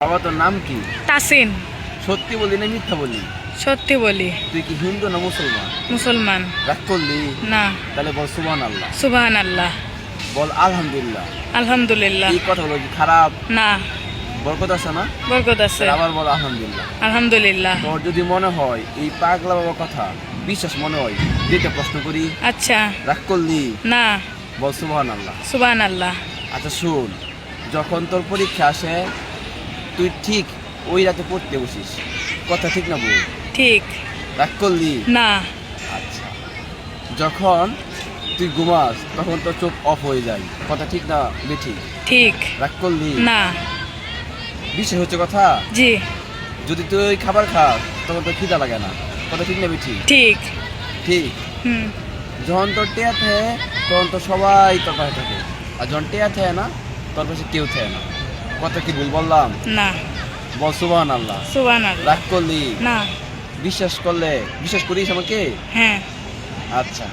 বাবা তোর নাম কি? তাসিন। সত্যি বলি না মিথ্যা বলি? সত্যি বলি। তুই কি হিন্দু না মুসলমান? মুসলমান। রাগ করলি? না। তাহলে বল সুবহানাল্লাহ। সুবহানাল্লাহ। বল আলহামদুলিল্লাহ। আলহামদুলিল্লাহ। এই কথা বলো কি খারাপ? না। বরকত আছে না? বরকত আছে। আবার বল আলহামদুলিল্লাহ। আলহামদুলিল্লাহ। তোর যদি মনে হয় এই পাগলা বাবার কথা বিশ্বাস মনে হয়, দুইটা প্রশ্ন করি। আচ্ছা। রাগ করলি? না। বল সুবহানাল্লাহ। সুবহানাল্লাহ। আচ্ছা শুন, যখন তোর পরীক্ষা আসে তুই ঠিক ওই রাতে পড়তে বসিস, কথা ঠিক না বল? ঠিক। রাগ করলি? না। আচ্ছা, যখন তুই ঘুমাস তখন তোর চোখ অফ হয়ে যায়, কথা ঠিক না বেঠিক? ঠিক। রাগ করলি? না। বিশ্বাস হচ্ছে কথা? জি। যদি তুই ওই খাবার খাস তখন তোর খিদা লাগে না, কথা ঠিক না বেঠিক? ঠিক। ঠিক। হুম। যখন তোর টেয়া থাকে তখন তো সবাই তোর পাশে থাকে, আর যখন টেয়া থাকে না তোর পাশে কেউ থাকে না, কথা কি ভুল বললাম? না। বল সুবহানাল্লাহ। সুবহানাল্লাহ। রাগ করলি? না। বিশ্বাস করিস আমাকে? হ্যাঁ। আচ্ছা।